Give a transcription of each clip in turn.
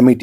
MET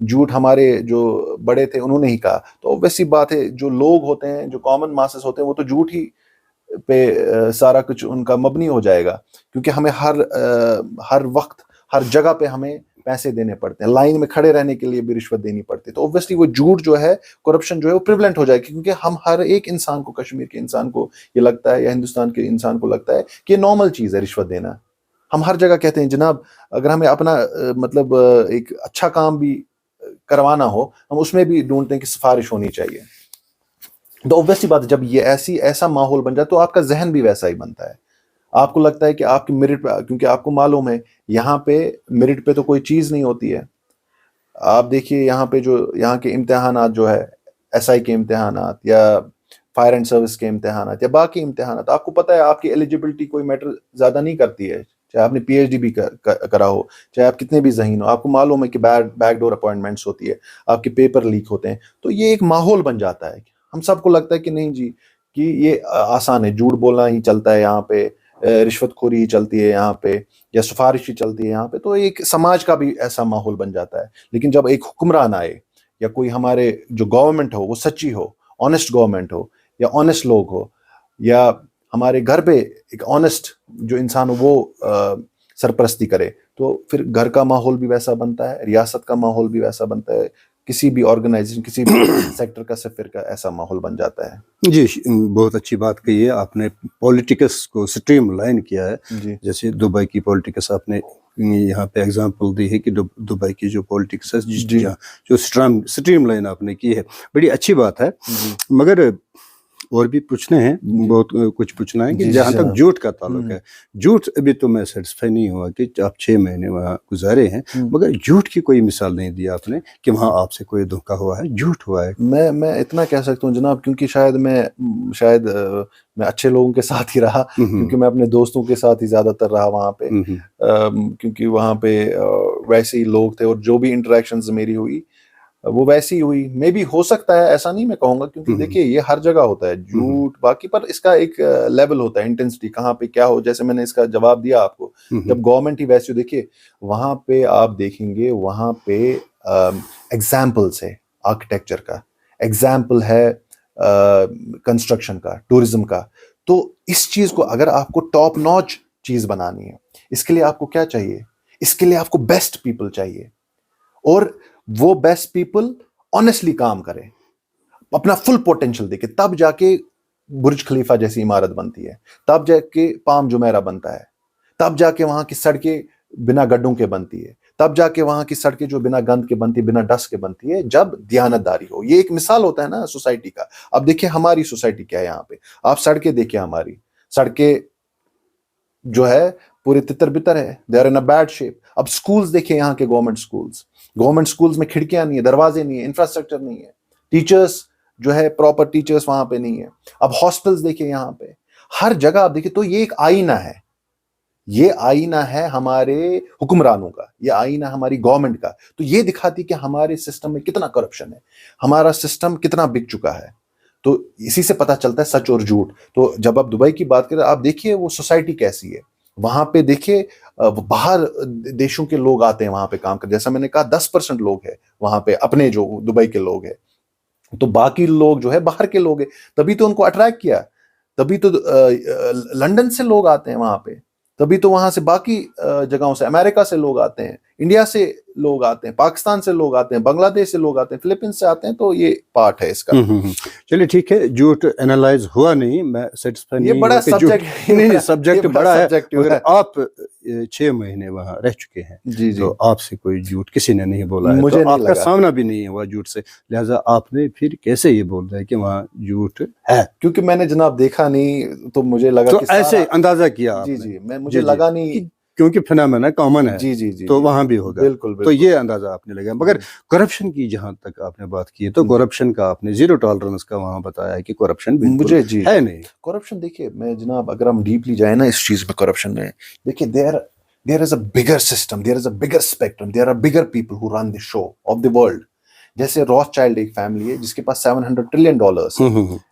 جھوٹ ہمارے جو بڑے تھے انہوں نے ہی کہا. تو ویسی بات ہے, جو لوگ ہوتے ہیں, جو کامن ماسز ہوتے ہیں, وہ تو جھوٹ ہی پہ سارا کچھ ان کا مبنی ہو جائے گا, کیونکہ ہمیں ہر وقت ہر جگہ پہ ہمیں پیسے دینے پڑتے ہیں, لائن میں کھڑے رہنے کے لیے بھی رشوت دینی پڑتی ہے. تو اوبویسلی وہ جھوٹ جو ہے, کرپشن جو ہے, وہ پریولنٹ ہو جائے گی, کیونکہ ہم ہر ایک انسان کو, کشمیر کے انسان کو یہ لگتا ہے, یا ہندوستان کے انسان کو لگتا ہے کہ یہ نارمل چیز ہے رشوت دینا. ہم ہر جگہ کہتے ہیں جناب اگر ہمیں اپنا مطلب ایک اچھا کام بھی کروانا ہو, ہم اس میں بھی ڈھونڈتے ہیں کہ سفارش ہونی چاہیے. تو اوبویسلی بات ہے, جب یہ ایسا ماحول بن جائے تو آپ کا ذہن بھی ویسا ہی بنتا ہے. آپ کو لگتا ہے کہ آپ کی میرٹ پہ, کیونکہ آپ کو معلوم ہے یہاں پہ میرٹ پہ تو کوئی چیز نہیں ہوتی ہے. آپ دیکھیے یہاں پہ جو یہاں کے امتحانات جو ہے, ایس آئی کے امتحانات یا فائر اینڈ سروس کے امتحانات یا باقی امتحانات, آپ کو پتہ ہے آپ کی ایلیجبلٹی کوئی میٹر زیادہ نہیں کرتی ہے, چاہے آپ نے پی ایچ ڈی بھی کرا ہو, چاہے آپ کتنے بھی ذہین ہو. آپ کو معلوم ہے کہ بیک ڈور اپوائنٹمنٹس ہوتی ہے, آپ کے پیپر لیک ہوتے ہیں. تو یہ ایک ماحول بن جاتا ہے, ہم سب کو لگتا ہے کہ نہیں جی کہ یہ آسان ہے, جھوٹ بولنا ہی چلتا ہے یہاں پہ, رشوت خوری ہی چلتی ہے یہاں پہ, یا سفارش ہی چلتی ہے یہاں پہ. تو ایک سماج کا بھی ایسا ماحول بن جاتا ہے. لیکن جب ایک حکمران آئے یا کوئی ہمارے جو گورنمنٹ ہو وہ سچی ہو, آنےسٹ گورنمنٹ ہو, یا آنےسٹ لوگ ہو, یا ہمارے گھر پہ ایک آنےسٹ جو انسان ہو وہ سرپرستی کرے, تو پھر گھر کا ماحول بھی ویسا بنتا ہے, ریاست کا ماحول بھی ویسا بنتا ہے, کسی بھی آرگنائزیشن, کسی بھی سیکٹر کا سفر کا ایسا ماحول بن جاتا ہے. جی بہت اچھی بات کہی ہے آپ نے, پولیٹکس کو سٹریم لائن کیا ہے. جی جیسے دبئی کی پولیٹکس آپ نے یہاں پہ اگزامپل دی ہے کہ دبئی کی جو پولیٹکس ہے, جی جو سٹریم لائن آپ نے کی ہے, بڑی اچھی بات ہے. جی مگر اور بھی پوچھنے ہیں, بہت کچھ پوچھنا ہے کہ جی جہاں تک جناب. جھوٹ کا تعلق ہے, جھوٹ ابھی تو میں سیٹسفائی نہیں ہوا کہ آپ 6 مہینے وہاں گزارے ہیں, مگر جھوٹ کی کوئی مثال نہیں دی آپ نے کہ وہاں آپ سے کوئی دھوکہ ہوا ہے, جھوٹ ہوا ہے. میں اتنا کہہ سکتا ہوں جناب, کیونکہ شاید میں اچھے لوگوں کے ساتھ ہی رہا, کیونکہ میں اپنے دوستوں کے ساتھ ہی زیادہ تر رہا وہاں پہ, کیونکہ وہاں پہ ویسے ہی لوگ تھے, اور جو بھی انٹریکشنز میری ہوئی وہ ویسی ہی ہوئی. میں بھی ہو سکتا ہے, ایسا نہیں میں کہوں گا, کیونکہ دیکھیے یہ ہر جگہ ہوتا ہے جھوٹ باقی, پر اس کا ایک لیول ہوتا ہے, انٹینسٹی کہاں پہ کیا ہو. جیسے میں نے اس کا جواب دیا آپ کو, جب گورنمنٹ ہی ویسی ہو, دیکھیے وہاں پہ آپ دیکھیں گے وہاں پہ ایگزامپلس ہے آرکیٹیکچر کا, ایگزامپل ہے کنسٹرکشن کا, ٹورزم کا. تو اس چیز کو اگر آپ کو ٹاپ نوچ چیز بنانی ہے, اس کے لیے آپ کو کیا چاہیے, اس کے لیے آپ کو بیسٹ پیپل چاہیے, اور وہ بیسٹ پیپل آنےسٹلی کام کرے, اپنا فل پوٹینشیل دیکھے, تب جا کے برج خلیفہ جیسی عمارت بنتی ہے, تب جا کے پام جمیرہ بنتا ہے, تب جا کے وہاں کی سڑکیں بنا گڈھوں کے بنتی ہے, تب جا کے وہاں کی سڑکیں جو بنا گند کے بنتی, بنا ڈسٹ کے بنتی ہے, جب دیانت داری ہو. یہ ایک مثال ہوتا ہے نا سوسائٹی کا. اب دیکھیں ہماری سوسائٹی کیا ہے یہاں پہ, آپ سڑکیں دیکھیں, ہماری سڑکیں جو ہے پورے تتر بتر ہے, they are in a bad shape. اب سکولز دیکھیں یہاں کے گورنمنٹ سکولز میں کھڑکیاں نہیں ہیں, دروازے نہیں ہیں, انفراسٹرکچر نہیں ہے, ٹیچرز جو ہے پراپر ٹیچرز وہاں پہ نہیں ہے. اب ہاسپٹلز دیکھیں یہاں پہ, ہر جگہ آپ دیکھیں. تو یہ ایک آئینہ ہے, یہ آئینہ ہے ہمارے حکمرانوں کا, یہ آئینہ ہماری گورنمنٹ کا. تو یہ دکھاتی کہ ہمارے سسٹم میں کتنا کرپشن ہے, ہمارا سسٹم کتنا بک چکا ہے. تو اسی سے پتہ چلتا ہے سچ اور جھوٹ. تو جب آپ دبئی کی بات کریں, آپ دیکھیے وہ سوسائٹی کیسی ہے وہاں پہ. دیکھیے باہر دیشوں کے لوگ آتے ہیں وہاں پہ کام کر, جیسا میں نے کہا 10% لوگ ہیں وہاں پہ اپنے جو دبئی کے لوگ ہیں, تو باقی لوگ جو ہے باہر کے لوگ ہیں. تبھی تو ان کو اٹریکٹ کیا, تبھی تو لنڈن سے لوگ آتے ہیں وہاں پہ, تبھی تو وہاں سے باقی جگہوں سے, امریکہ سے لوگ آتے ہیں, انڈیا سے لوگ آتے ہیں, پاکستان سے لوگ آتے ہیں, بنگلہ دیش سے لوگ آتے ہیں, فلپینس سے آتے ہیں. تو یہ پارٹ ہے اس کا. چلیے ٹھیک ہے, جھوٹ انالائز ہوا نہیں, میں سیٹسفائی یہ نہیں بڑا ہوا کہ جھوٹ نہیں, سبجیکٹ بڑا ہے, مگر آپ 6 مہینے وہاں رہ چکے ہیں. جی جی, تو آپ سے کوئی جھوٹ کسی نے نہیں بولا ہے, مجھے تو نہیں آپ کا لگا, سامنا بھی نہیں ہوا جھوٹ سے, لہٰذا آپ نے پھر کیسے یہ بول رہے ہیں کہ وہاں جھوٹ ہے؟ کیونکہ میں نے جناب دیکھا نہیں, تو مجھے لگا تو کہ ایسے اندازہ کیا آپ جی نے. جی, مجھے لگا نہیں, کیونکہ فنامنا کامن ہے, جی جی جی, تو وہاں بھی ہوگا. بالکل تو بالکل. یہ اندازہ آپ نے لگا. مگر کرپشن کی جہاں تک آپ نے بات کی ہے, تو کرپشن کا آپ نے 0 ٹالرنس کا وہاں بتایا ہے کہ کرپشن بالکل مجھے جی ہے نہیں. کرپشن دیکھیے میں جناب, اگر ہم ڈیپلی جائیں نا اس چیز میں, کرپشن میں دیکھیے there is a bigger system, there is a bigger spectrum, there are bigger people who run the show of the world. جیسے راس چائلڈ ایک فیملی ہے جس کے پاس $700 ٹریلین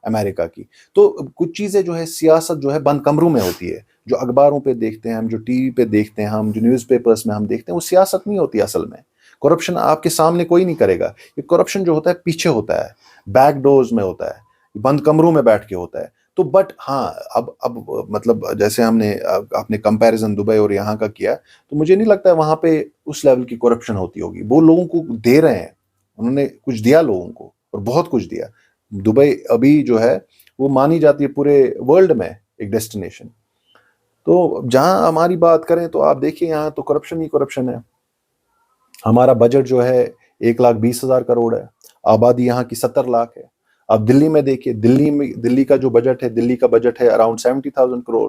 امریکہ کی. تو کچھ چیزیں جو ہے سیاست جو ہے بند کمروں میں ہوتی ہے, جو اخباروں پہ دیکھتے ہیں ہم, جو ٹی وی پہ دیکھتے ہیں ہم, جو نیوز پیپرز میں ہم دیکھتے ہیں, وہ سیاست نہیں ہوتی اصل میں. کرپشن آپ کے سامنے کوئی نہیں کرے گا. یہ کرپشن جو ہوتا ہے پیچھے ہوتا ہے, بیک ڈورز میں ہوتا ہے, بند کمروں میں بیٹھ کے ہوتا ہے. تو بٹ ہاں اب مطلب جیسے ہم نے اپنے کمپیریزن دبئی اور یہاں کا کیا, تو مجھے نہیں لگتا ہے وہاں پہ اس لیول کی کرپشن ہوتی ہوگی. وہ لوگوں کو دے رہے ہیں, انہوں نے کچھ دیا لوگوں کو, اور بہت کچھ دیا. دبئی ابھی جو ہے وہ مانی جاتی ہے پورے ورلڈ میں ایک ڈیسٹینیشن. تو جہاں ہماری بات کریں تو آپ دیکھیے یہاں تو کرپشن ہی کرپشن ہے. ہمارا بجٹ جو ہے 1,20,000 کروڑ ہے, آبادی یہاں کی 70 لاکھ ہے. اب دلی میں دیکھیے, دلی کا جو بجٹ ہے, دلی کا بجٹ ہے اراؤنڈ 70,000 کروڑ,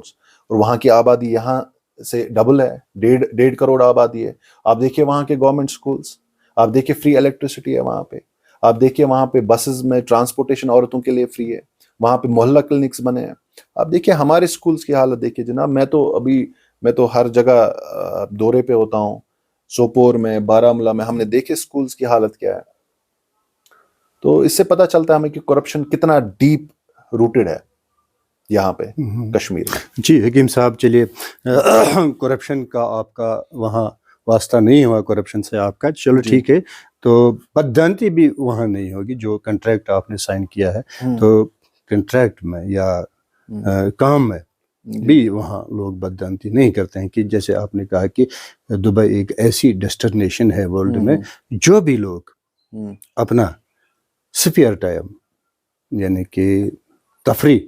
اور وہاں کی آبادی یہاں سے ڈبل ہے, 1.5 کروڑ آبادی ہے. آپ دیکھیے وہاں کے گورنمنٹ سکولز, آپ دیکھیے فری الیکٹریسٹی ہے وہاں پہ, آپ دیکھیے وہاں پہ بسز میں ٹرانسپورٹیشن عورتوں کے لیے فری ہے, وہاں پہ محلہ کلینکس بنے ہیں. آپ دیکھیے ہمارے سکولز کی حالت دیکھیے جناب. میں تو ہر جگہ دورے پہ ہوتا ہوں, سوپور میں, بارہمولہ میں, ہم نے دیکھے سکولز کی حالت کیا ہے. تو اس سے پتہ چلتا ہے ہمیں کہ کرپشن کتنا ڈیپ روٹڈ ہے یہاں پہ کشمیر میں. جی حکیم صاحب, چلیے کرپشن کا آپ کا وہاں واسطہ نہیں ہوا, کرپشن سے آپ کا, چلو ٹھیک ہے. تو بددانتی بھی وہاں نہیں ہوگی. جو کنٹریکٹ آپ نے سائن کیا ہے, تو کنٹریکٹ میں یا کام میں بھی وہاں لوگ بددانتی نہیں کرتے ہیں. کہ جیسے آپ نے کہا کہ دبئی ایک ایسی ڈیسٹینیشن ہے ورلڈ میں, جو بھی لوگ اپنا سپیئر ٹائم یعنی کہ تفریح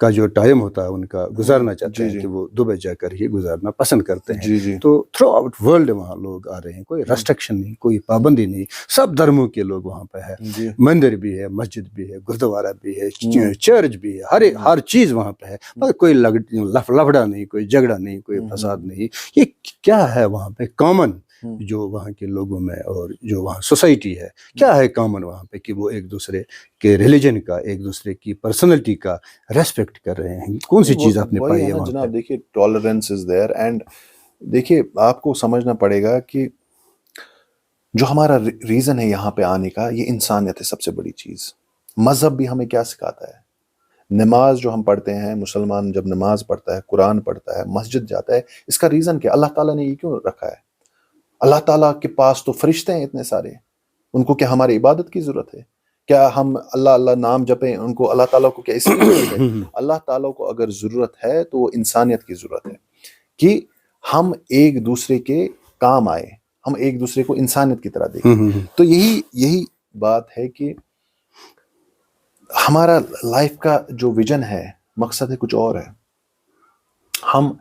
کا جو ٹائم ہوتا ہے ان کا گزارنا چاہتے ہیں کہ وہ دبئی جا کر ہی گزارنا پسند کرتے ہیں. تو تھرو آؤٹ ورلڈ وہاں لوگ آ رہے ہیں, کوئی ریسٹرکشن نہیں, کوئی پابندی نہیں, سب دھرموں کے لوگ وہاں پہ ہے. مندر بھی ہے, مسجد بھی ہے, گردوارہ بھی ہے, چرچ بھی ہے, ہر چیز وہاں پہ ہے. مگر کوئی لفڑا نہیں, کوئی جھگڑا نہیں, کوئی فساد نہیں. یہ کیا ہے وہاں پہ کامن جو وہاں کے لوگوں میں, اور جو وہاں سوسائٹی ہے, کیا ہے کامن وہاں پہ کہ وہ ایک دوسرے کے ریلیجن کا, ایک دوسرے کی پرسنلٹی کا ریسپیکٹ کر رہے ہیں؟ کون سی چیز آپ نے پائی ہے وہاں پہ؟ جناب دیکھیے ٹالرنس از دیئر. اینڈ دیکھیے آپ کو سمجھنا پڑے گا کہ جو ہمارا ریزن ہے یہاں پہ آنے کا, یہ انسانیت ہے سب سے بڑی چیز. مذہب بھی ہمیں کیا سکھاتا ہے؟ نماز جو ہم پڑھتے ہیں, مسلمان جب نماز پڑھتا ہے, قرآن پڑھتا ہے, مسجد جاتا ہے, اس کا ریزن کیا؟ اللہ تعالیٰ نے یہ کیوں رکھا ہے؟ اللہ تعالیٰ کے پاس تو فرشتے ہیں اتنے سارے, ان کو کیا ہماری عبادت کی ضرورت ہے؟ کیا ہم اللہ اللہ نام جپیں, ان کو اللہ تعالیٰ کو کیا اس کی ضرورت ہے؟ اللہ تعالیٰ کو اگر ضرورت ہے تو وہ انسانیت کی ضرورت ہے کہ ہم ایک دوسرے کے کام آئے, ہم ایک دوسرے کو انسانیت کی طرح دیکھیں. تو یہی بات ہے کہ ہمارا لائف کا جو ویژن ہے, مقصد ہے کچھ اور ہے. ہم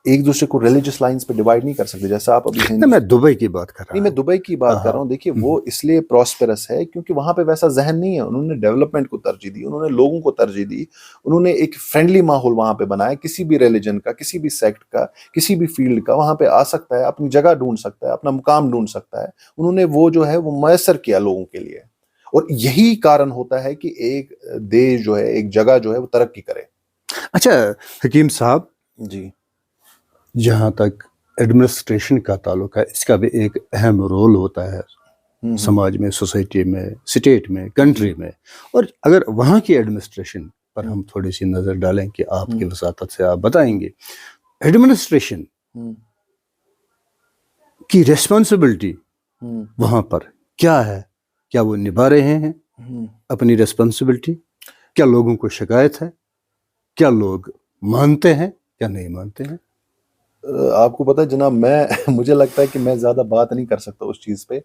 ایک دوسرے کو ریلیجس لائنز پہ ڈیوائڈ نہیں کر سکتے. جیسا آپ ابھی میں دبئی کی بات کر رہا ہوں. میں دبئی کی بات کر رہا ہوں. دیکھیے وہ اس لیے پراسپیرس ہے کیونکہ وہاں پہ ویسا ذہن نہیں ہے. انہوں نے ڈیولپمنٹ کو ترجیح دی, انہوں نے لوگوں کو ترجیح دی, انہوں نے ایک فرینڈلی ماحول وہاں پہ بنایا. کسی بھی ریلیجن کا, کسی بھی سیکٹ کا, کسی بھی فیلڈ کا وہاں پہ آ سکتا ہے, اپنی جگہ ڈھونڈ سکتا ہے, اپنا مقام ڈھونڈ سکتا ہے. انہوں نے وہ جو ہے وہ میسر کیا لوگوں کے لیے, اور یہی کارن ہوتا ہے کہ ایک دیش جو ہے, ایک جگہ جو ہے وہ ترقی کرے. اچھا حکیم صاحب, جی جہاں تک ایڈمنسٹریشن کا تعلق ہے, اس کا بھی ایک اہم رول ہوتا ہے سماج میں, سوسائٹی میں, اسٹیٹ میں, کنٹری میں. اور اگر وہاں کی ایڈمنسٹریشن پر ہم تھوڑی سی نظر ڈالیں کہ آپ کی وساطت سے آپ بتائیں گے, ایڈمنسٹریشن کی ریسپانسبلٹی وہاں پر کیا ہے؟ کیا وہ نبھا رہے ہیں اپنی ریسپانسبلٹی؟ کیا لوگوں کو شکایت ہے؟ کیا لوگ مانتے ہیں, کیا نہیں مانتے ہیں؟ آپ کو پتہ ہے جناب, مجھے لگتا ہے کہ میں زیادہ بات نہیں کر سکتا اس چیز پہ,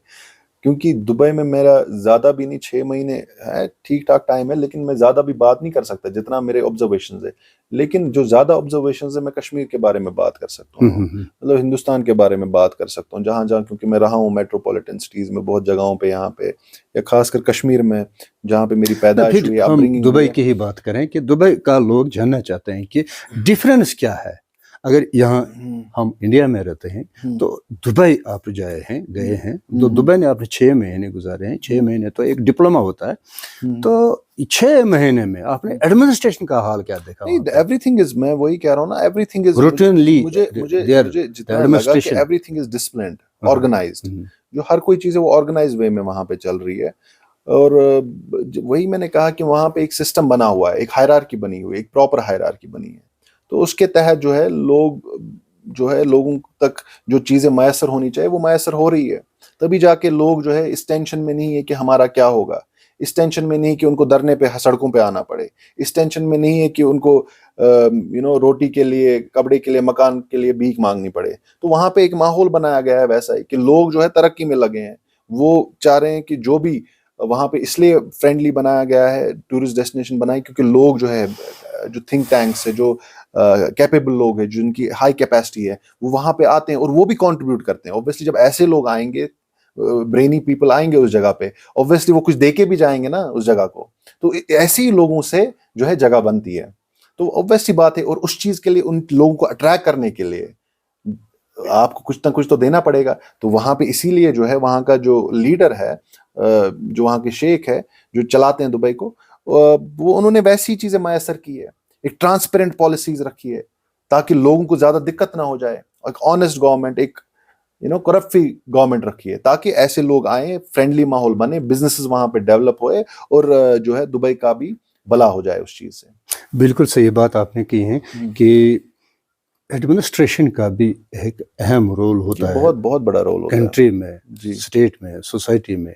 کیونکہ دبئی میں میرا زیادہ بھی نہیں, 6 مہینے ہے, ٹھیک ٹھاک ٹائم ہے, لیکن میں زیادہ بھی بات نہیں کر سکتا جتنا میرے آبزرویشنز ہے. لیکن جو زیادہ آبزرویشنز ہے, میں کشمیر کے بارے میں بات کر سکتا ہوں, مطلب ہندوستان کے بارے میں بات کر سکتا ہوں, جہاں کیونکہ میں رہا ہوں میٹروپولیٹن سٹیز میں بہت جگہوں پہ, یہاں پہ یا خاص کر کشمیر میں جہاں پہ میری پیدائش ہوئی. ہم دبئی کی ہی بات کریں کہ دبئی کا لوگ جاننا چاہتے ہیں کہ ڈیفرنس کیا ہے. اگر یہاں ہم انڈیا میں رہتے ہیں تو دبئی آپ گئے ہیں تو دبئی نے آپ نے 6 مہینے گزارے ہیں. 6 مہینے تو ایک ڈپلوما ہوتا ہے, تو 6 مہینے میں آپ نے ایڈمنسٹریشن کا حال کیا دیکھا؟ ایوری تھنگ از, میں وہی کہہ رہا ہوں نا, ایوری تھنگ از روٹینلی, مجھے جتنا لگا کہ everything is disciplined, organised. جو ہر کوئی چیز ہے وہ آرگنائز وے میں وہاں پہ چل رہی ہے. اور وہی میں نے کہا کہ وہاں پہ ایک سسٹم بنا ہوا ہے, ایک ہائرارکی بنی ہوئی ہے, ایک پراپر ہائرارکی بنی ہے. تو اس کے تحت جو ہے لوگ جو ہے لوگوں تک جو چیزیں میسر ہونی چاہیے وہ میسر ہو رہی ہے. تبھی جا کے لوگ جو ہے اس ٹینشن میں نہیں ہے کہ ہمارا کیا ہوگا, اس ٹینشن میں نہیں کہ ان کو دھرنے پہ سڑکوں پہ آنا پڑے, اس ٹینشن میں نہیں ہے کہ ان کو روٹی کے لیے, کپڑے کے لیے, مکان کے لیے بھیک مانگنی پڑے. تو وہاں پہ ایک ماحول بنایا گیا ہے ویسا ہی کہ لوگ جو ہے ترقی میں لگے ہیں. وہ چاہ رہے ہیں کہ جو بھی وہاں پہ اس لیے فرینڈلی بنایا گیا ہے, ٹورسٹ ڈیسٹینیشن بنائی, کیونکہ لوگ جو ہے جو تھنک ٹینکس ہے, جو کیپیبل لوگ ہیں, جن کی ہائی کیپیسٹی ہے, وہ وہاں پہ آتے ہیں اور وہ بھی کنٹریبیوٹ کرتے ہیں. اوبویسلی جب ایسے لوگ آئیں گے, برینی پیپل آئیں گے اس جگہ پہ, اوبویسلی وہ کچھ دے کے بھی جائیں گے نا اس جگہ کو. تو ایسے ہی لوگوں سے جو ہے جگہ بنتی ہے. تو اوبویسلی بات ہے, اور اس چیز کے لیے ان لوگوں کو اٹریکٹ کرنے کے لیے آپ کو کچھ نہ کچھ تو دینا پڑے گا. تو وہاں پہ اسی لیے جو ہے وہاں کا جو لیڈر ہے, جو وہاں کے شیخ ہے جو چلاتے ہیں دبئی کو, وہ انہوں نے ویسی چیزیں میسر کی ہے, ایک ٹرانسپیرنٹ پالیسیز رکھی ہے تاکہ لوگوں کو زیادہ دقت نہ ہو جائے. ایک آنےسٹ گورنمنٹ, ایک کرپٹ فری گورنمنٹ رکھی ہے تاکہ ایسے لوگ آئیں, فرینڈلی ماحول بنے, بزنسز وہاں پہ ڈیولپ ہوئے, اور جو ہے دبئی کا بھی بھلا ہو جائے اس چیز سے. بالکل صحیح بات آپ نے کی ہے کہ ایڈمنسٹریشن کا بھی ایک اہم رول ہوتا ہے بہت بہت بڑا رول ہوتا ہے کنٹری میں, جی. اسٹیٹ میں, سوسائٹی میں.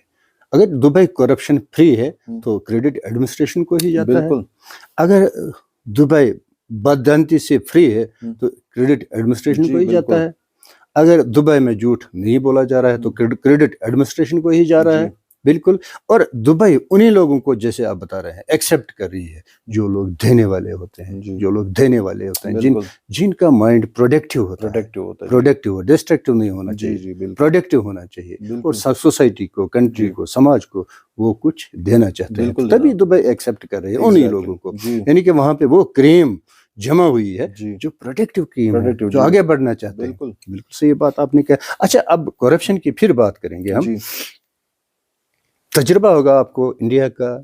اگر دبئی کرپشن فری ہے تو کریڈٹ ایڈمنسٹریشن کو ہی جاتا ہے. بالکل. اگر دبئی بددانتی سے فری ہے تو کریڈٹ ایڈمنسٹریشن کو ہی جاتا ہے. اگر دبئی میں جھوٹ نہیں بولا جا رہا ہے تو کریڈٹ ایڈمنسٹریشن کو ہی جا رہا ہے. بالکل. اور دبئی انہی لوگوں کو, جیسے آپ بتا رہے ہیں, ایکسیپٹ کر رہی ہے جو لوگ دینے والے ہوتے ہیں, جو لوگ دینے والے ہوتے ہیں, جن کا مائنڈ پروڈکٹیو ہوتا ہے, پروڈکٹیو, ڈسٹرکٹیو نہیں ہونا چاہیے, پروڈکٹیو ہونا چاہیے, اور سوسائٹی کو, کنٹری کو, سماج کو وہ کچھ دینا چاہتے ہیں. تبھی دبئی ایکسیپٹ کر رہی ہے انہی لوگوں کو. یعنی کہ وہاں پہ وہ کریم جمع ہوئی ہے جو پروڈکٹیو کریم ہے, جو آگے بڑھنا چاہتے ہیں. بالکل صحیح بات آپ نے کہا. اچھا, اب کرپشن کی پھر بات کریں گے ہم. تجربہ ہوگا آپ کو انڈیا کا,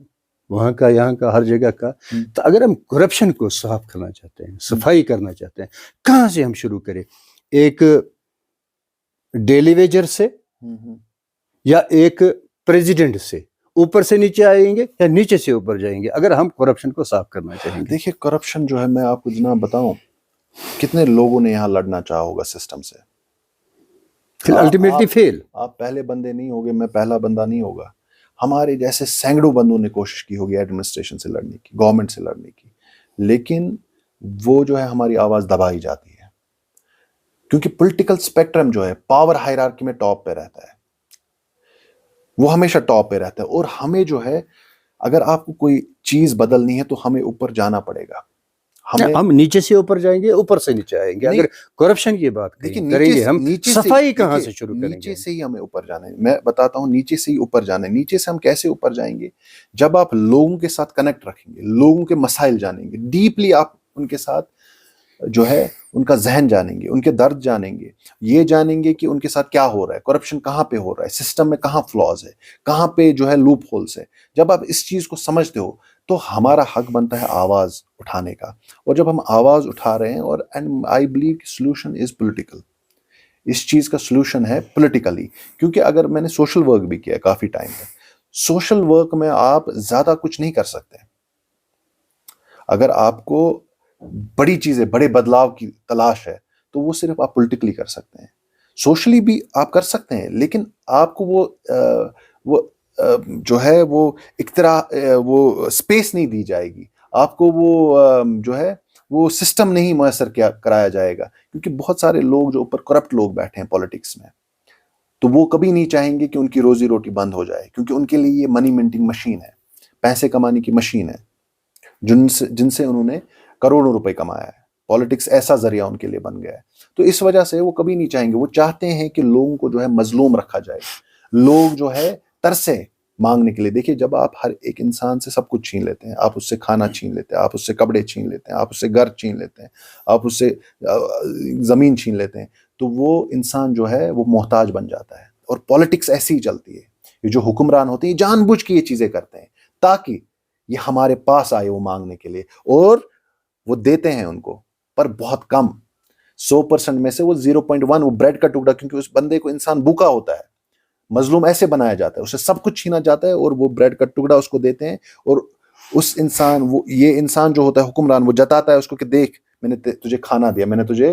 وہاں کا, یہاں کا, ہر جگہ کا. تو اگر ہم کرپشن کو صاف کرنا چاہتے ہیں, صفائی کرنا چاہتے ہیں, کہاں سے ہم شروع کریں؟ ایک ڈیلی ویجر سے یا ایک پریزیڈنٹ سے؟ اوپر سے نیچے آئیں گے یا نیچے سے اوپر جائیں گے اگر ہم کرپشن کو صاف کرنا چاہیں گے؟ دیکھیے, کرپشن جو ہے, میں آپ کو جناب بتاؤں, کتنے لوگوں نے یہاں لڑنا چاہا ہوگا سسٹم سے, پھر الٹیمیٹلی فیل. آپ پہلے بندے نہیں ہوگے, میں پہلا بندہ نہیں ہوگا. ہمارے جیسے سینکڑوں بندوں نے کوشش کی ہوگی ایڈمنسٹریشن سے لڑنے کی, گورنمنٹ سے لڑنے کی, لیکن وہ جو ہے ہماری آواز دبائی جاتی ہے, کیونکہ پولیٹیکل اسپیکٹرم جو ہے پاور ہائرارکی میں ٹاپ پہ رہتا ہے, وہ ہمیشہ ٹاپ پہ رہتا ہے. اور ہمیں جو ہے, اگر آپ کو کوئی چیز بدلنی ہے تو ہمیں اوپر جانا پڑے گا. ہم نیچے سے اوپر جائیں گے, اوپر سے نیچے آئیں گے. اگر کرپشن کی بات کریں گے ہم, صفائی کہاں سے شروع کریں گے؟ نیچے سے ہی ہمیں اوپر جانا ہے. میں بتاتا ہوں, نیچے سے ہی اوپر جانا ہے. نیچے سے ہم کیسے اوپر جائیں گے؟ جب آپ لوگوں کے ساتھ کنیکٹ رکھیں گے, لوگوں کے مسائل جانیں گے, ڈیپلی آپ ان کے ساتھ جو ہے ان کا ذہن جانیں گے, ان کے درد جانیں گے, یہ جانیں گے کہ ان کے ساتھ کیا ہو رہا ہے, کرپشن کہاں پہ ہو رہا ہے, سسٹم میں کہاں فلاز ہے, کہاں پہ جو ہے لوپ ہولس ہے. جب آپ اس چیز کو سمجھتے ہو تو ہمارا حق بنتا ہے آواز اٹھانے کا. اور جب ہم آواز اٹھا رہے ہیں, اور آئی بلیو کہ سولوشن از پولیٹیکل, اس چیز کا سولوشن ہے پولیٹیکلی. کیونکہ اگر میں نے سوشل ورک بھی کیا کافی ٹائم تک, سوشل ورک میں آپ زیادہ کچھ نہیں کر سکتے. اگر آپ کو بڑی چیزیں, بڑے بدلاؤ کی تلاش ہے تو وہ صرف آپ پولیٹیکلی کر سکتے ہیں. سوشلی بھی آپ کر سکتے ہیں, لیکن آپ کو وہ جو ہے وہ وہ اسپیس نہیں دی جائے گی. آپ کو وہ جو ہے وہ سسٹم نہیں میسر کرایا جائے گا, کیونکہ بہت سارے لوگ جو اوپر کرپٹ لوگ بیٹھے ہیں پالیٹکس میں, تو وہ کبھی نہیں چاہیں گے کہ ان کی روزی روٹی بند ہو جائے, کیونکہ ان کے لیے یہ منی منٹنگ مشین ہے, پیسے کمانے کی مشین ہے, جن سے انہوں نے کروڑوں روپے کمایا ہے. پالیٹکس ایسا ذریعہ ان کے لیے بن گیا ہے. تو اس وجہ سے وہ کبھی نہیں چاہیں گے. وہ چاہتے ہیں کہ لوگوں کو جو ہے مظلوم رکھا جائے, لوگ جو ہے ترسے مانگنے کے لیے. دیکھیے, جب آپ ہر ایک انسان سے سب کچھ چھین لیتے ہیں, آپ اس سے کھانا چھین لیتے ہیں, آپ اس سے کپڑے چھین لیتے ہیں, آپ اس سے گھر چھین لیتے ہیں, آپ اس سے زمین چھین لیتے ہیں, تو وہ انسان جو ہے وہ محتاج بن جاتا ہے. اور پالیٹکس ایسی ہی چلتی ہے. یہ جو حکمران ہوتے ہیں جان بوجھ کے یہ چیزیں کرتے ہیں تاکہ یہ ہمارے پاس آئے وہ مانگنے کے لیے, اور وہ دیتے ہیں ان کو, پر بہت کم. 100% میں سے وہ 0.1 وہ بریڈ کا ٹکڑا, کیونکہ اس بندے کو انسان بھوکا ہوتا ہے, مظلوم ایسے بنایا جاتا ہے, اسے سب کچھ چھینا جاتا ہے, اور وہ بریڈ کا ٹکڑا اس کو دیتے ہیں. اور اس انسان, وہ یہ انسان جو ہوتا ہے حکمران, وہ جتاتا ہے اس کو کہ دیکھ, میں نے تجھے کھانا دیا, میں نے تجھے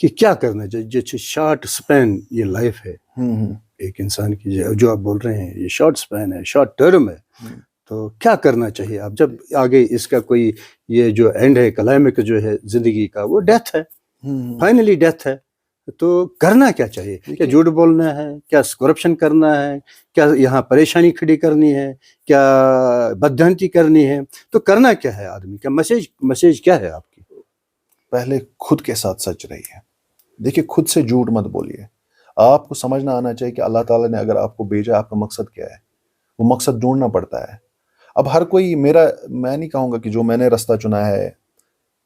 کہ کیا کرنا چاہیے. جیسے شارٹ سپین یہ لائف ہے ایک انسان کی, جو آپ بول رہے ہیں یہ شارٹ سپین ہے, شارٹ ٹرم ہے, تو کیا کرنا چاہیے اب جب آگے اس کا کوئی یہ جو اینڈ ہے, کلائمیک جو ہے زندگی کا, وہ ڈیتھ ہے, فائنلی ڈیتھ ہے, تو کرنا کیا چاہیے؟ کیا جھوٹ بولنا ہے, کیا کرپشن کرنا ہے, کیا یہاں پریشانی کھڑی کرنی ہے, کیا بددھانتی کرنی ہے, تو کرنا کیا ہے آدمی کا؟ میسیج کیا ہے آپ کی؟ پہلے خود کے ساتھ سچ رہیے. دیکھیے, خود سے جھوٹ مت بولیے. آپ کو سمجھنا آنا چاہیے کہ اللہ تعالیٰ نے اگر آپ کو بھیجا, آپ کا مقصد کیا ہے. وہ مقصد ڈھونڈنا پڑتا ہے. اب ہر کوئی میں نہیں کہوں گا کہ جو میں نے راستہ چنا ہے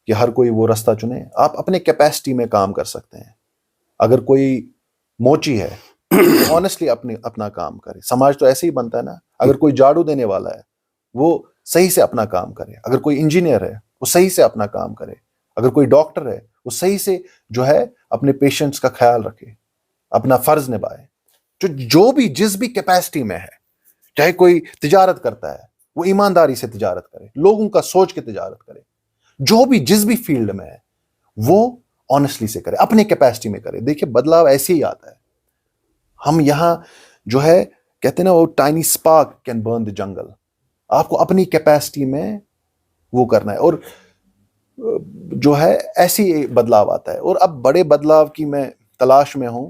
کہ ہر کوئی وہ راستہ چنے. آپ اپنے کیپیسٹی میں کام کر سکتے ہیں. اگر کوئی موچی ہے تو آنیسٹلی اپنا کام کرے. سماج تو ایسے ہی بنتا ہے نا. اگر کوئی جھاڑو دینے والا ہے وہ صحیح سے اپنا کام کرے. اگر کوئی انجینئر ہے وہ صحیح سے اپنا کام کرے. اگر کوئی ڈاکٹر ہے وہ صحیح سے جو ہے اپنے پیشنٹس کا خیال رکھے, اپنا فرض نبھائے. جو بھی جس بھی کیپیسٹی میں ہے, چاہے کوئی تجارت کرتا ہے وہ ایمانداری سے تجارت کرے, لوگوں کا سوچ کے تجارت کرے. جو بھی جس بھی فیلڈ میں ہے وہ آنیسٹلی سے کرے, اپنے کیپیسٹی میں کرے. دیکھیے, بدلاؤ ایسے ہی آتا ہے. ہم یہاں جو ہے کہتے ہیں نا, وہ ٹائنی اسپارک کین برن دی جنگل. آپ کو اپنی کیپیسٹی میں وہ کرنا ہے, اور جو ہے ایسی بدلاؤ آتا ہے. اور اب بڑے بدلاؤ کی میں تلاش میں ہوں.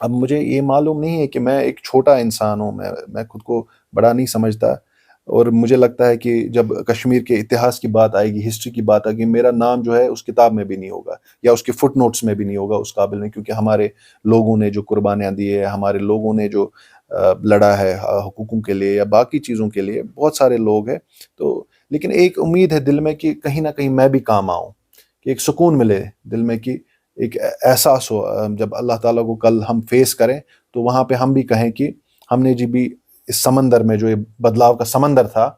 اب مجھے یہ معلوم نہیں ہے کہ میں ایک چھوٹا انسان ہوں, میں خود کو بڑا نہیں سمجھتا. اور مجھے لگتا ہے کہ جب کشمیر کے اتہاس کی بات آئے گی, ہسٹری کی بات آئے گی, میرا نام جو ہے اس کتاب میں بھی نہیں ہوگا, یا اس کے فٹ نوٹس میں بھی نہیں ہوگا اس قابل میں. کیونکہ ہمارے لوگوں نے جو قربانیاں دی ہے, ہمارے لوگوں نے جو لڑا ہے حقوقوں کے لیے یا باقی چیزوں کے لیے, بہت سارے لوگ ہیں. تو لیکن ایک امید ہے دل میں کہ کہیں نہ کہیں میں بھی کام آؤں, کہ ایک سکون ملے دل میں, کہ ایک احساس ہو جب اللہ تعالیٰ کو کل ہم فیس کریں تو وہاں پہ ہم بھی کہیں کہ ہم نے جی بھی اس سمندر میں, جو یہ بدلاؤ کا سمندر تھا,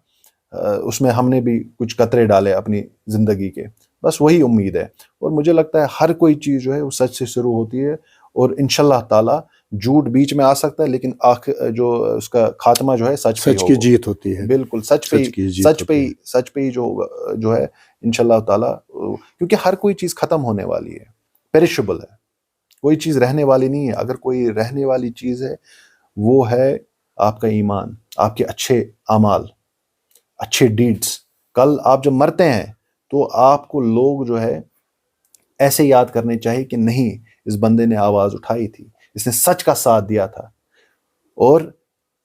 اس میں ہم نے بھی کچھ قطرے ڈالے اپنی زندگی کے. بس وہی امید ہے. اور مجھے لگتا ہے ہر کوئی چیز جو ہے وہ سچ سے شروع ہوتی ہے, اور انشاءاللہ تعالیٰ جھوٹ بیچ میں آ سکتا ہے, لیکن جو اس کا خاتمہ جو ہے سچ پہ ہی کی جیت ہوتی ہے. بالکل سچ پہ ہی جو ہے انشاءاللہ تعالیٰ. کیونکہ ہر کوئی چیز ختم ہونے والی ہے, پیرشبل ہے, کوئی چیز رہنے والی نہیں ہے. اگر کوئی رہنے والی چیز ہے وہ ہے آپ کا ایمان, آپ کے اچھے اعمال, اچھے ڈیڈز. کل آپ جب مرتے ہیں تو آپ کو لوگ جو ہے ایسے یاد کرنے چاہیے کہ نہیں, اس بندے نے آواز اٹھائی تھی, اس نے سچ کا ساتھ دیا تھا. اور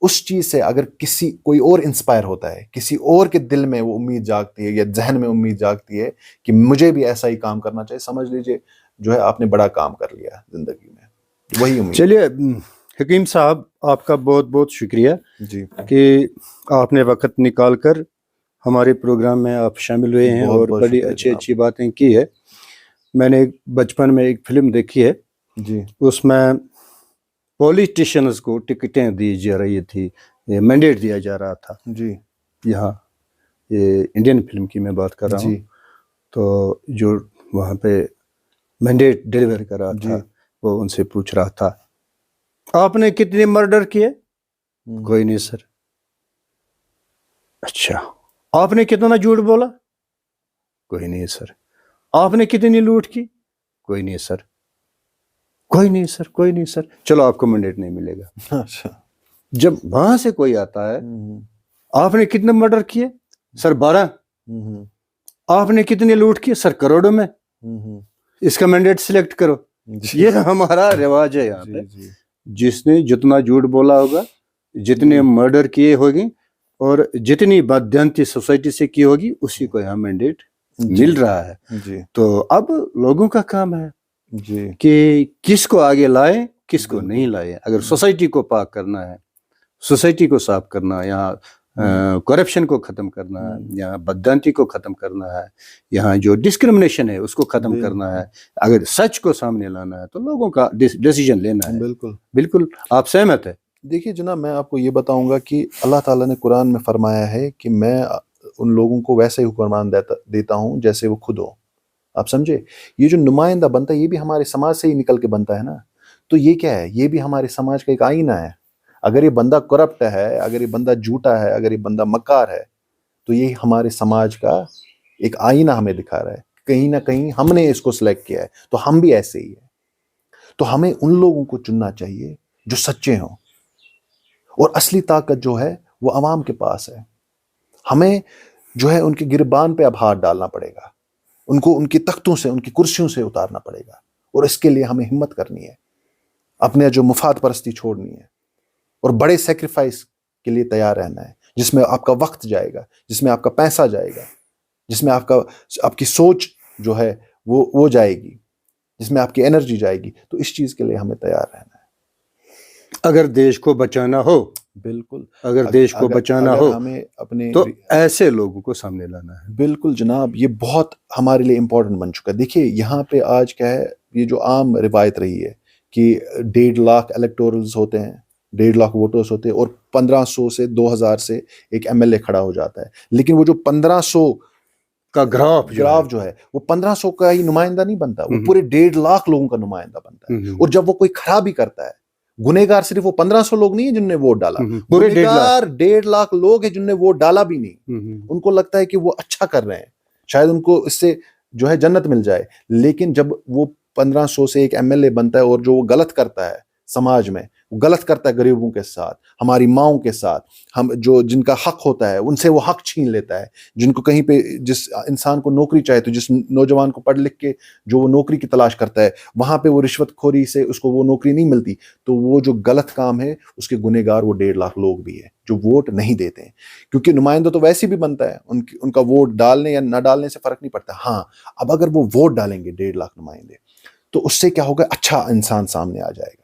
اس چیز سے اگر کوئی اور انسپائر ہوتا ہے, کسی اور کے دل میں وہ امید جاگتی ہے یا ذہن میں امید جاگتی ہے کہ مجھے بھی ایسا ہی کام کرنا چاہیے, سمجھ لیجئے جو ہے آپ نے بڑا کام کر لیا زندگی میں. وہی امید. چلیے حکیم صاحب, آپ کا بہت بہت شکریہ جی کہ آپ نے وقت نکال کر ہمارے پروگرام میں آپ شامل ہوئے ہیں, اور بڑی اچھی باتیں کی ہے. میں نے بچپن میں ایک فلم دیکھی ہے, جی, اس میں پولیٹیشنز کو ٹکٹیں دی جا رہی تھی, مینڈیٹ دیا جا رہا تھا. جی, یہاں یہ انڈین فلم کی میں بات کر رہا ہوں. تو جو وہاں پہ مینڈیٹ ڈیلیور کر رہا تھا, وہ ان سے پوچھ رہا تھا, آپ نے کتنے مرڈر کیے؟ کوئی نہیں سر. اچھا, آپ نے کتنا جھوٹ بولا؟ کوئی نہیں سر. آپ نے کتنی لوٹ کی؟ کوئی نہیں سر. کوئی نہیں سر, کوئی نہیں سر. چلو آپ کو مینڈیٹ نہیں ملے گا. اچھا. جب وہاں سے کوئی آتا ہے, آپ نے کتنے مرڈر کیے؟ سر 12. آپ نے کتنی لوٹ کی؟ سر کروڑوں میں. اس کا مینڈیٹ سلیکٹ کرو. یہ ہمارا رواج ہے یہاں پہ. جس نے جتنا جھوٹ بولا ہوگا, جتنے مرڈر کیے ہوگی, اور جتنی بددھانتی سوسائٹی سے کی ہوگی, اسی کو یہاں مینڈیٹ مل رہا ہے. تو اب لوگوں کا کام ہے کہ کس کو آگے لائے, کس کو نہیں لائے. اگر سوسائٹی کو پاک کرنا ہے, سوسائٹی کو صاف کرنا ہے, یہاں کرپشن کو ختم کرنا ہے, یہاں بددھانتی کو ختم کرنا ہے, یہاں جو ڈسکرمنیشن ہے اس کو ختم کرنا ہے, اگر سچ کو سامنے لانا ہے, تو لوگوں کا ڈیسیجن لینا ہے. بالکل آپ سہمت ہے؟ دیکھیے جناب, میں آپ کو یہ بتاؤں گا کہ اللہ تعالیٰ نے قرآن میں فرمایا ہے کہ میں ان لوگوں کو ویسے ہی حکمران دیتا ہوں جیسے وہ خود ہو. آپ سمجھے, یہ جو نمائندہ بنتا ہے یہ بھی ہمارے سماج سے ہی نکل کے بنتا ہے نا. تو یہ کیا ہے, یہ بھی ہمارے سماج کا ایک آئینہ ہے. اگر یہ بندہ کرپٹ ہے, اگر یہ بندہ جھوٹا ہے, اگر یہ بندہ مکار ہے, تو یہ ہمارے سماج کا ایک آئینہ ہمیں دکھا رہا ہے. کہیں نہ کہیں ہم نے اس کو سلیکٹ کیا ہے تو ہم بھی ایسے ہی ہیں. تو ہمیں ان لوگوں کو چننا چاہیے جو سچے ہوں, اور اصلی طاقت جو ہے وہ عوام کے پاس ہے. ہمیں جو ہے ان کے گربان پہ اب ہاتھ ڈالنا پڑے گا, ان کو ان کی تختوں سے, ان کی کرسیوں سے اتارنا پڑے گا, اور اس کے لیے ہمیں ہمت کرنی ہے, اپنے جو مفاد پرستی چھوڑنی ہے, اور بڑے سیکریفائس کے لیے تیار رہنا ہے, جس میں آپ کا وقت جائے گا, جس میں آپ کا پیسہ جائے گا, جس میں آپ کی سوچ جو ہے وہ جائے گی, جس میں آپ کی انرجی جائے گی. تو اس چیز کے لیے ہمیں تیار رہنا ہے. اگر دیش کو بچانا ہو, بالکل, اگر دیش کو بچانا اگر ہو ہمیں اپنے تو ایسے لوگوں کو سامنے لانا ہے. بالکل جناب, یہ بہت ہمارے لیے امپورٹنٹ بن چکا ہے. دیکھیے یہاں پہ آج کیا ہے, یہ جو عام روایت رہی ہے کہ 1.5 لاکھ الیکٹورلز ہوتے ہیں, 1.5 لاکھ ووٹرز ہوتے ہیں, اور 1500 سے 2000 سے ایک MLA کھڑا ہو جاتا ہے. لیکن وہ جو 1500 کا گراف جو ہے وہ 1500 کا ہی نمائندہ نہیں بنتا, وہ پورے 1.5 لاکھ لوگوں کا نمائندہ بنتا ہے. اور جب وہ کوئی خرابی کرتا ہے, گنہگار صرف وہ 1500 لوگ نہیں ہیں جن نے ووٹ ڈالا, پورے گنہگار 1.5 لاکھ لوگ ہیں جن نے ووٹ ڈالا بھی نہیں. ان کو لگتا ہے کہ وہ اچھا کر رہے ہیں, شاید ان کو اس سے جو ہے جنت مل جائے. لیکن جب وہ 1500 سے ایک MLA بنتا ہے, اور جو وہ غلط کرتا ہے سماج میں, وہ غلط کرتا ہے غریبوں کے ساتھ, ہماری ماؤں کے ساتھ, ہم جن کا حق ہوتا ہے ان سے وہ حق چھین لیتا ہے. جن کو کہیں پہ, جس انسان کو نوکری چاہے, تو جس نوجوان کو پڑھ لکھ کے جو وہ نوکری کی تلاش کرتا ہے, وہاں پہ وہ رشوت خوری سے اس کو وہ نوکری نہیں ملتی, تو وہ جو غلط کام ہے اس کے گنہگار وہ 1.5 لاکھ لوگ بھی ہیں جو ووٹ نہیں دیتے ہیں. کیونکہ نمائندہ تو ویسے بھی بنتا ہے, ان کا ووٹ ڈالنے یا نہ ڈالنے سے فرق نہیں پڑتا. ہاں, اب اگر وہ ووٹ ڈالیں گے 1.5 لاکھ نمائندے, تو اس سے کیا ہوگا, اچھا انسان سامنے آ جائے گا,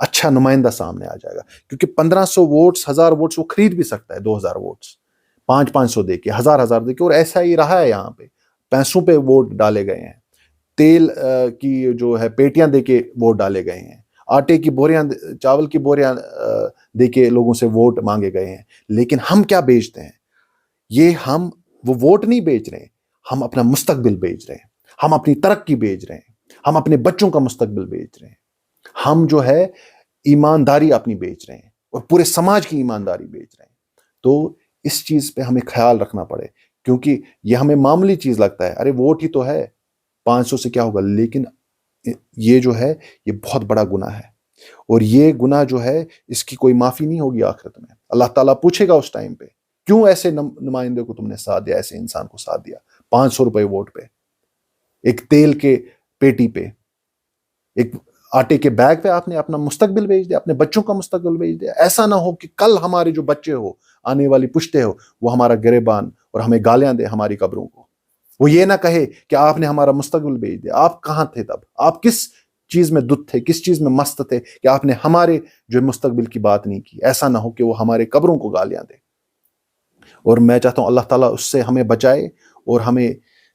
اچھا نمائندہ سامنے آ جائے گا. کیونکہ 1500 ووٹس, 1000 ووٹس وہ خرید بھی سکتا ہے, 2000 ووٹس 500 دے کے, 1000 دے کے. اور ایسا ہی رہا ہے, یہاں پہ پیسوں پہ ووٹ ڈالے گئے ہیں, تیل کی جو ہے پیٹیاں دے کے ووٹ ڈالے گئے ہیں, آٹے کی بوریاں, چاول کی بوریاں دے کے لوگوں سے ووٹ مانگے گئے ہیں. لیکن ہم کیا بیچتے ہیں, ہم وہ ووٹ نہیں بیچ رہے ہیں, ہم اپنا مستقبل بیچ رہے ہیں, ہم اپنی ترقی بیچ رہے ہیں, ہم اپنے بچوں کا مستقبل بیچ رہے ہیں, ہم جو ہے ایمانداری اپنی بیچ رہے ہیں, اور پورے سماج کی ایمانداری بیچ رہے ہیں. تو اس چیز پہ ہمیں خیال رکھنا پڑے, کیونکہ یہ ہمیں معمولی چیز لگتا ہے, ارے ووٹ ہی تو ہے, 500 سے کیا ہوگا. لیکن یہ جو ہے یہ بہت بڑا گناہ ہے, اور یہ گناہ جو ہے اس کی کوئی معافی نہیں ہوگی آخرت میں. اللہ تعالیٰ پوچھے گا اس ٹائم پہ, کیوں ایسے نمائندے کو تم نے ساتھ دیا, ایسے انسان کو ساتھ دیا 500 روپے ووٹ پہ, ایک تیل کے پیٹی پہ, ایک آٹے کے بیگ پہ آپ نے اپنا مستقبل بیچ دیا, اپنے بچوں کا مستقبل بیچ دیا. ایسا نہ ہو کہ کل ہمارے جو بچے ہو, آنے والی پشتے ہو, وہ ہمارا گریبان اور ہمیں گالیاں دے ہماری قبروں کو. وہ یہ نہ کہے کہ آپ نے ہمارا مستقبل بیچ دیا. آپ کہاں تھے تب, آپ کس چیز میں دھت تھے, کس چیز میں مست تھے کہ آپ نے ہمارے جو مستقبل کی بات نہیں کی. ایسا نہ ہو کہ وہ ہمارے قبروں کو گالیاں دے. اور میں چاہتا ہوں اللہ تعالیٰ اس سے ہمیں بچائے, اور ہمیں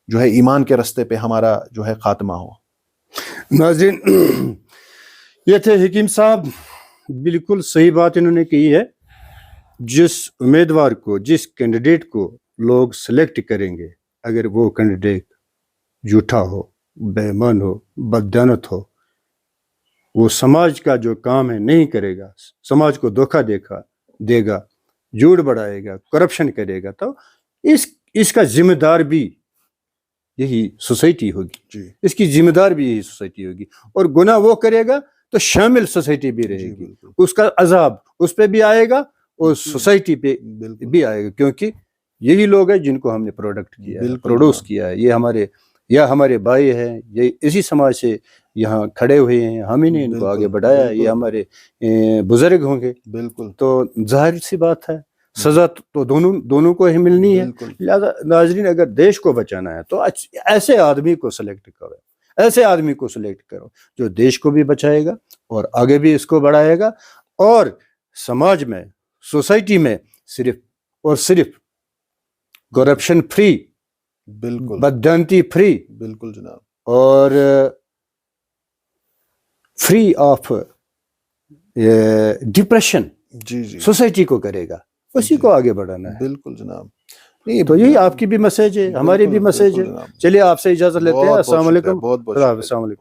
جو ہے ایمان کے رستے پہ ہمارا جو ہے خاتمہ ہو. ناظرین, یہ تھے حکیم صاحب, بالکل صحیح بات انہوں نے کی ہے. جس امیدوار کو, جس کینڈیڈیٹ کو لوگ سلیکٹ کریں گے, اگر وہ کینڈیڈیٹ جھوٹا ہو, بے ایمان ہو, بددیانت ہو, وہ سماج کا جو کام ہے نہیں کرے گا, سماج کو دھوکہ دے گا, جھوٹ بڑھائے گا, کرپشن کرے گا, تو اس کا ذمہ دار بھی یہی سوسائٹی ہوگی. اس کی ذمہ دار بھی یہی سوسائٹی ہوگی. اور گناہ وہ کرے گا تو شامل سوسائٹی بھی رہے گی, اس کا عذاب اس پہ بھی آئے گا اور سوسائٹی پہ بھی آئے گا. کیونکہ یہی لوگ ہیں جن کو ہم نے پروڈکٹ کیا ہے, پروڈیوس کیا ہے. یہ ہمارے بھائی ہیں, یہ اسی سماج سے یہاں کھڑے ہوئے ہیں, ہم ہی نے ان کو آگے بڑھایا. یہ ہمارے بزرگ ہوں گے. بالکل, تو ظاہر سی بات ہے, سزا تو دونوں کو ہی ملنی ہے. لہذا ناظرین, اگر دیش کو بچانا ہے تو ایسے آدمی کو سلیکٹ کرو, ایسے آدمی کو سلیکٹ کرو جو دیش کو بھی بچائے گا اور آگے بھی اس کو بڑھائے گا, اور سماج میں, سوسائٹی میں صرف اور صرف کرپشن فری, بالکل بددیانتی فری, بالکل جناب, اور فری آف ڈپریشن سوسائٹی کو کرے گا, اسی کو آگے بڑھانا ہے. بالکل جناب. تو یہی آپ کی بھی میسج ہے, ہماری بھی میسج ہے. چلیے آپ سے اجازت لیتے ہیں. السلام علیکم. بہت بہت السلام علیکم.